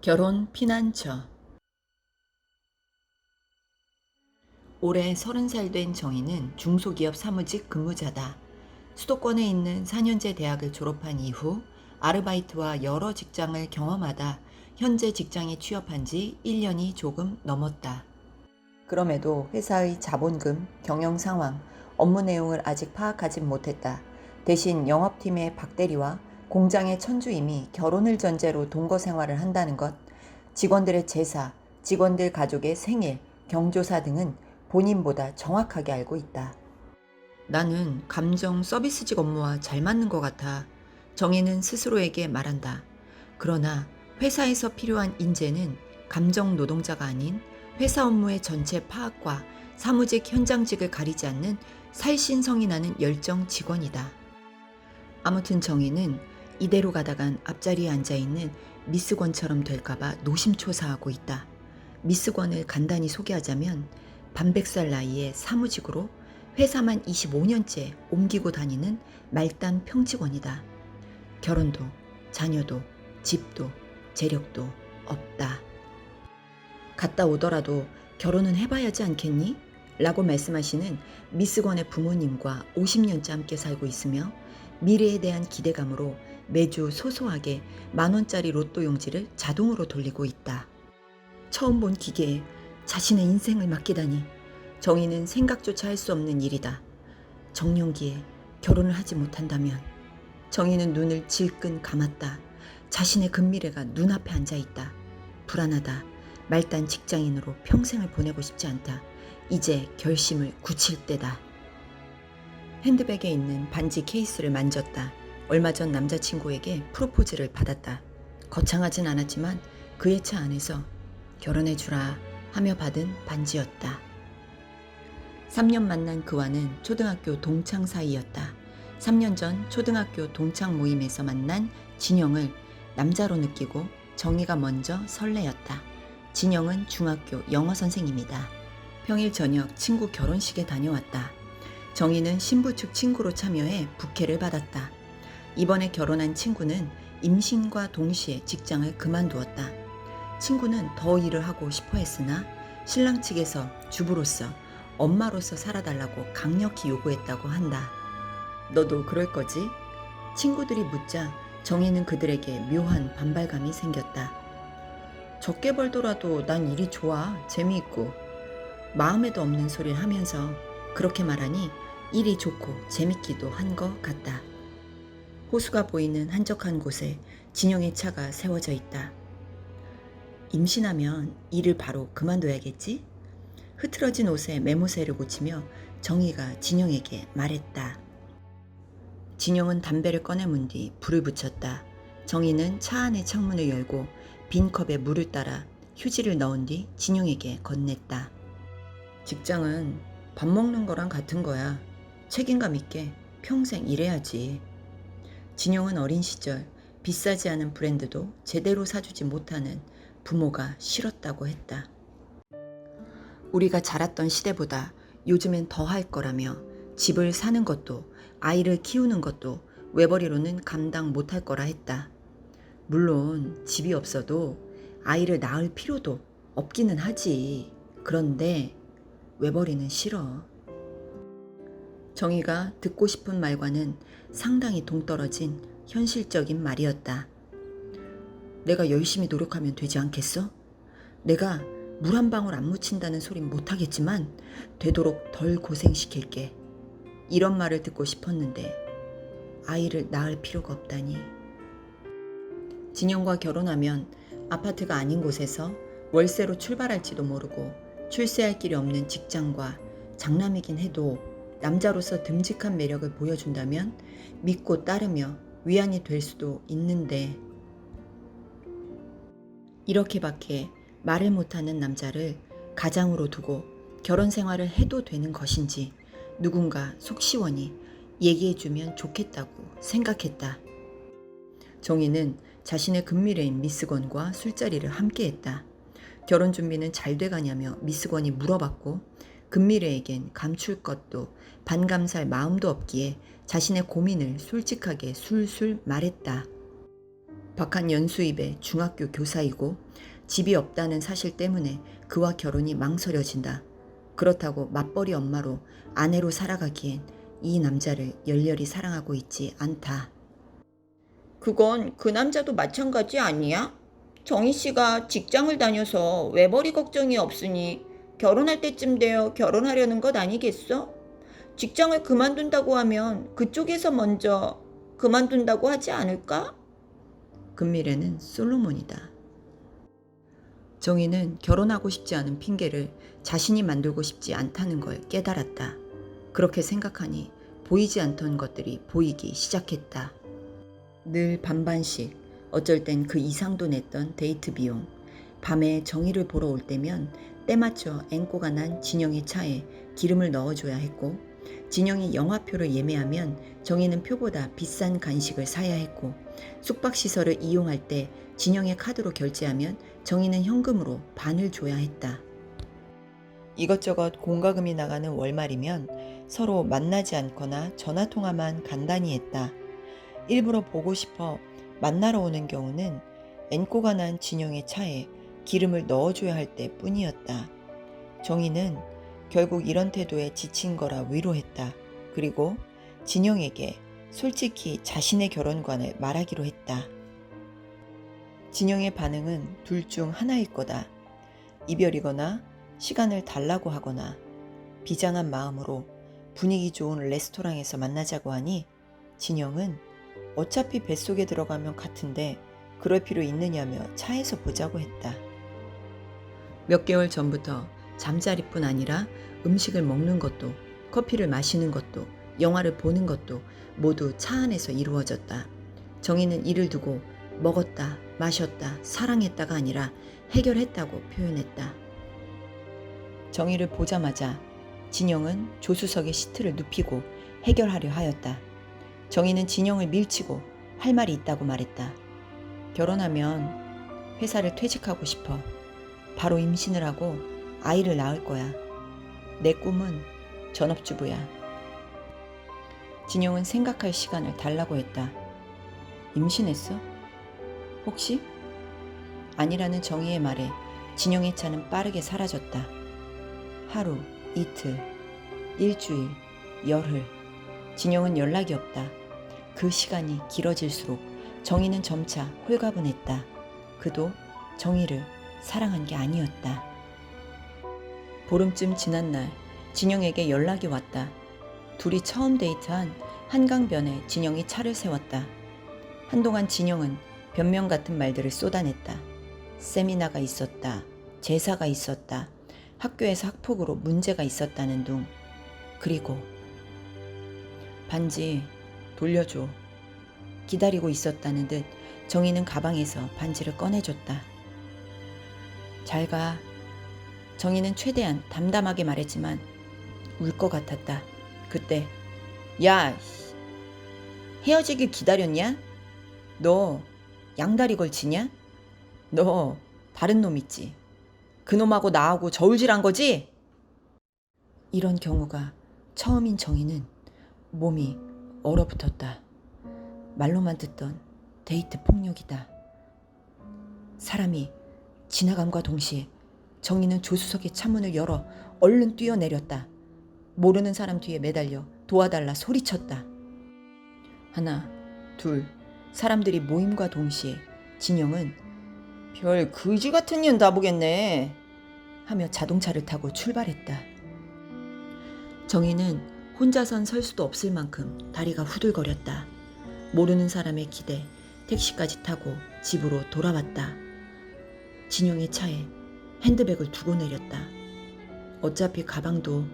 결혼 피난처. 올해 30살 된 정희는 중소기업 사무직 근무자다. 수도권에 있는 4년제 대학을 졸업한 이후 아르바이트와 여러 직장을 경험하다 현재 직장에 취업한 지 1년이 조금 넘었다. 그럼에도 회사의 자본금, 경영 상황, 업무 내용을 아직 파악하진 못했다. 대신 영업팀의 박대리와 공장의 천주임이 결혼을 전제로 동거 생활을 한다는 것, 직원들의 제사, 직원들 가족의 생일, 경조사 등은 본인보다 정확하게 알고 있다. 나는 감정 서비스직 업무와 잘 맞는 것 같아. 정희는 스스로에게 말한다. 그러나 회사에서 필요한 인재는 감정 노동자가 아닌 회사 업무의 전체 파악과 사무직 현장직을 가리지 않는 살신성이 나는 열정 직원이다. 아무튼 정희는 이대로 가다간 앞자리에 앉아있는 미스권처럼 될까봐 노심초사하고 있다. 미스권을 간단히 소개하자면 반백살 나이에 사무직으로 회사만 25년째 옮기고 다니는 말단 평직원이다. 결혼도, 자녀도, 집도, 재력도 없다. 갔다 오더라도 결혼은 해봐야지 않겠니? 라고 말씀하시는 미스권의 부모님과 50년째 함께 살고 있으며 미래에 대한 기대감으로 매주 소소하게 10,000원짜리 로또 용지를 자동으로 돌리고 있다. 처음 본 기계에 자신의 인생을 맡기다니 정희는 생각조차 할 수 없는 일이다. 정년기에 결혼을 하지 못한다면 정희는 눈을 질끈 감았다. 자신의 금미래가 눈앞에 앉아있다. 불안하다. 말단 직장인으로 평생을 보내고 싶지 않다. 이제 결심을 굳힐 때다. 핸드백에 있는 반지 케이스를 만졌다. 얼마 전 남자친구에게 프로포즈를 받았다. 거창하진 않았지만 그의 차 안에서 결혼해주라 하며 받은 반지였다. 3년 만난 그와는 초등학교 동창 사이였다. 3년 전 초등학교 동창 모임에서 만난 진영을 남자로 느끼고 정희가 먼저 설레었다. 진영은 중학교 영어 선생님이다. 평일 저녁 친구 결혼식에 다녀왔다. 정희는 신부 측 친구로 참여해 부케를 받았다. 이번에 결혼한 친구는 임신과 동시에 직장을 그만두었다. 친구는 더 일을 하고 싶어 했으나 신랑 측에서 주부로서 엄마로서 살아달라고 강력히 요구했다고 한다. 너도 그럴 거지? 친구들이 묻자 정희는 그들에게 묘한 반발감이 생겼다. 적게 벌더라도 난 일이 좋아, 재미있고. 마음에도 없는 소리를 하면서 그렇게 말하니 일이 좋고 재밌기도 한 것 같다. 호수가 보이는 한적한 곳에 진영의 차가 세워져 있다. 임신하면 일을 바로 그만둬야겠지? 흐트러진 옷에 매무새를 고치며 정희가 진영에게 말했다. 진영은 담배를 꺼내문 뒤 불을 붙였다. 정희는 차 안의 창문을 열고 빈 컵에 물을 따라 휴지를 넣은 뒤 진영에게 건넸다. 직장은 밥 먹는 거랑 같은 거야. 책임감 있게 평생 일해야지. 진영은 어린 시절 비싸지 않은 브랜드도 제대로 사주지 못하는 부모가 싫었다고 했다. 우리가 자랐던 시대보다 요즘엔 더 할 거라며 집을 사는 것도 아이를 키우는 것도 외벌이로는 감당 못할 거라 했다. 물론 집이 없어도 아이를 낳을 필요도 없기는 하지. 그런데 외벌이는 싫어. 정희가 듣고 싶은 말과는 상당히 동떨어진 현실적인 말이었다. 내가 열심히 노력하면 되지 않겠어? 내가 물 한 방울 안 묻힌다는 소린 못하겠지만 되도록 덜 고생시킬게. 이런 말을 듣고 싶었는데 아이를 낳을 필요가 없다니. 진영과 결혼하면 아파트가 아닌 곳에서 월세로 출발할지도 모르고 출세할 길이 없는 직장과 장남이긴 해도 남자로서 듬직한 매력을 보여준다면 믿고 따르며 위안이 될 수도 있는데 이렇게밖에 말을 못하는 남자를 가장으로 두고 결혼 생활을 해도 되는 것인지 누군가 속 시원히 얘기해주면 좋겠다고 생각했다. 정희는 자신의 금미래인 미스건과 술자리를 함께했다. 결혼 준비는 잘 돼가냐며 미스건이 물어봤고 금미래에겐 감출 것도 반감살 마음도 없기에 자신의 고민을 솔직하게 술술 말했다. 박한 연수입의 중학교 교사이고 집이 없다는 사실 때문에 그와 결혼이 망설여진다. 그렇다고 맞벌이 엄마로 아내로 살아가기엔 이 남자를 열렬히 사랑하고 있지 않다. 그건 그 남자도 마찬가지 아니야? 정희 씨가 직장을 다녀서 외벌이 걱정이 없으니 결혼할 때쯤 되어 결혼하려는 것 아니겠어? 직장을 그만둔다고 하면 그쪽에서 먼저 그만둔다고 하지 않을까? 금미래는 솔로몬이다. 정희는 결혼하고 싶지 않은 핑계를 자신이 만들고 싶지 않다는 걸 깨달았다. 그렇게 생각하니 보이지 않던 것들이 보이기 시작했다. 늘 반반씩, 어쩔 땐 그 이상도 냈던 데이트 비용. 밤에 정희를 보러 올 때면 때맞춰 앵꼬가 난 진영의 차에 기름을 넣어줘야 했고, 진영이 영화표를 예매하면 정희는 표보다 비싼 간식을 사야 했고, 숙박시설을 이용할 때 진영의 카드로 결제하면 정희는 현금으로 반을 줘야 했다. 이것저것 공과금이 나가는 월말이면 서로 만나지 않거나 전화통화만 간단히 했다. 일부러 보고 싶어 만나러 오는 경우는 앵꼬가 난 진영의 차에 기름을 넣어줘야 할 때 뿐이었다. 정희는 결국 이런 태도에 지친 거라 위로했다. 그리고 진영에게 솔직히 자신의 결혼관을 말하기로 했다. 진영의 반응은 둘 중 하나일 거다. 이별이거나 시간을 달라고 하거나 비장한 마음으로 분위기 좋은 레스토랑에서 만나자고 하니 진영은 어차피 뱃속에 들어가면 같은데 그럴 필요 있느냐며 차에서 보자고 했다. 몇 개월 전부터 잠자리뿐 아니라 음식을 먹는 것도, 커피를 마시는 것도, 영화를 보는 것도 모두 차 안에서 이루어졌다. 정희는 이를 두고 먹었다, 마셨다, 사랑했다가 아니라 해결했다고 표현했다. 정희를 보자마자 진영은 조수석에 시트를 눕히고 해결하려 하였다. 정희는 진영을 밀치고 할 말이 있다고 말했다. 결혼하면 회사를 퇴직하고 싶어. 바로 임신을 하고 아이를 낳을 거야. 내 꿈은 전업주부야. 진영은 생각할 시간을 달라고 했다. 임신했어? 혹시? 아니라는 정희의 말에 진영의 차는 빠르게 사라졌다. 하루, 이틀, 일주일, 열흘. 진영은 연락이 없다. 그 시간이 길어질수록 정희는 점차 홀가분했다. 그도 정희를 사랑한 게 아니었다. 보름쯤 지난 날 진영에게 연락이 왔다. 둘이 처음 데이트한 한강변에 진영이 차를 세웠다. 한동안 진영은 변명 같은 말들을 쏟아냈다. 세미나가 있었다. 제사가 있었다. 학교에서 학폭으로 문제가 있었다는 둥. 그리고 반지 돌려줘. 기다리고 있었다는 듯 정희는 가방에서 반지를 꺼내줬다. 잘 가. 정희는 최대한 담담하게 말했지만 울 것 같았다. 그때 야, 헤어지길 기다렸냐? 너 양다리 걸치냐? 너 다른 놈 있지? 그놈하고 나하고 저울질한 거지? 이런 경우가 처음인 정희는 몸이 얼어붙었다. 말로만 듣던 데이트 폭력이다. 사람이 지나감과 동시에 정희는 조수석의 차문을 열어 얼른 뛰어내렸다. 모르는 사람 뒤에 매달려 도와달라 소리쳤다. 하나, 둘, 사람들이 모임과 동시에 진영은 별 그지 같은 년 다 보겠네 하며 자동차를 타고 출발했다. 정희는 혼자선 설 수도 없을 만큼 다리가 후들거렸다. 모르는 사람의 기대, 택시까지 타고 집으로 돌아왔다. 진영의 차에 핸드백을 두고 내렸다. 어차피 가방도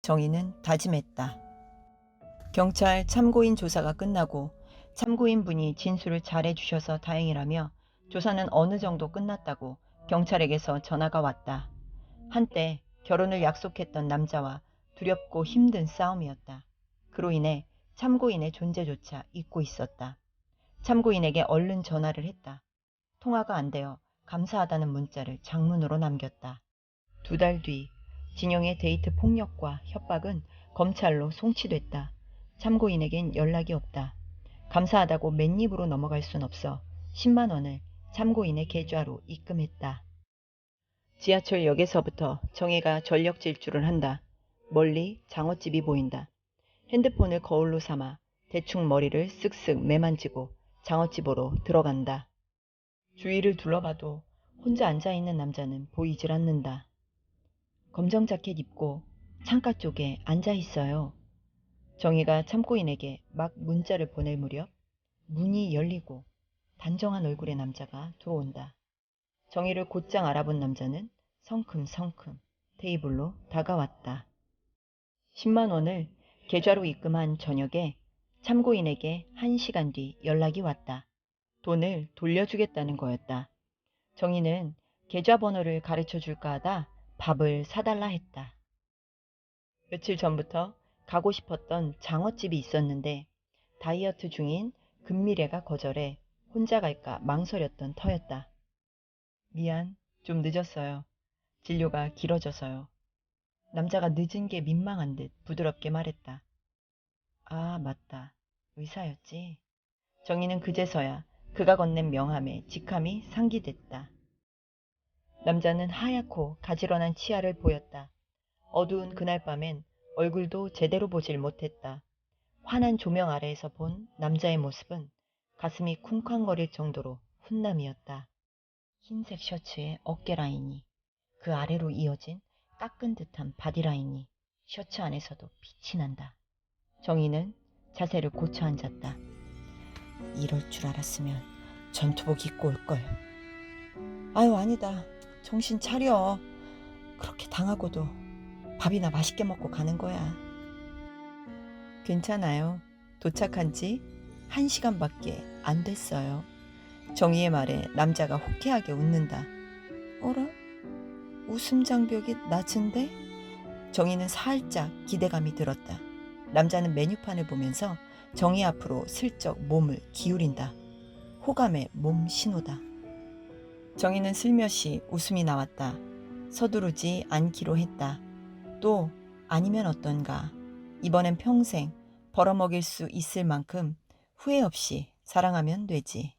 정희는 다짐했다. 경찰 참고인 조사가 끝나고 참고인 분이 진술을 잘해주셔서 다행이라며 조사는 어느 정도 끝났다고 경찰에게서 전화가 왔다. 한때 결혼을 약속했던 남자와 두렵고 힘든 싸움이었다. 그로 인해 참고인의 존재조차 잊고 있었다. 참고인에게 얼른 전화를 했다. 통화가 안 되어 감사하다는 문자를 장문으로 남겼다. 2달 뒤 진영의 데이트 폭력과 협박은 검찰로 송치됐다. 참고인에겐 연락이 없다. 감사하다고 맨입으로 넘어갈 순 없어 10만 원을 참고인의 계좌로 입금했다. 지하철역에서부터 정혜가 전력 질주를 한다. 멀리 장어집이 보인다. 핸드폰을 거울로 삼아 대충 머리를 쓱쓱 매만지고 장어집으로 들어간다. 주위를 둘러봐도 혼자 앉아있는 남자는 보이질 않는다. 검정 자켓 입고 창가 쪽에 앉아있어요. 정희가 참고인에게 막 문자를 보낼 무렵 문이 열리고 단정한 얼굴의 남자가 들어온다. 정희를 곧장 알아본 남자는 성큼성큼 테이블로 다가왔다. 10만 원을 계좌로 입금한 저녁에 참고인에게 1시간 뒤 연락이 왔다. 돈을 돌려주겠다는 거였다. 정희는 계좌번호를 가르쳐 줄까 하다 밥을 사달라 했다. 며칠 전부터 가고 싶었던 장어집이 있었는데 다이어트 중인 금미래가 거절해 혼자 갈까 망설였던 터였다. 미안, 좀 늦었어요. 진료가 길어져서요. 남자가 늦은 게 민망한 듯 부드럽게 말했다. 아, 맞다. 의사였지. 정희는 그제서야 그가 건넨 명함에 직함이 상기됐다. 남자는 하얗고 가지런한 치아를 보였다. 어두운 그날 밤엔 얼굴도 제대로 보질 못했다. 환한 조명 아래에서 본 남자의 모습은 가슴이 쿵쾅거릴 정도로 훈남이었다. 흰색 셔츠에 어깨 라인이, 그 아래로 이어진 깎은 듯한 바디라인이 셔츠 안에서도 빛이 난다. 정희는 자세를 고쳐 앉았다. 이럴 줄 알았으면 전투복 입고 올걸. 아유, 아니다. 정신 차려. 그렇게 당하고도 밥이나 맛있게 먹고 가는 거야. 괜찮아요. 도착한 지 1시간밖에 안 됐어요. 정희의 말에 남자가 호쾌하게 웃는다. 어라? 웃음 장벽이 낮은데? 정희는 살짝 기대감이 들었다. 남자는 메뉴판을 보면서 정희 앞으로 슬쩍 몸을 기울인다. 호감의 몸 신호다. 정희는 슬며시 웃음이 나왔다. 서두르지 않기로 했다. 또 아니면 어떤가. 이번엔 평생 벌어먹일 수 있을 만큼 후회 없이 사랑하면 되지.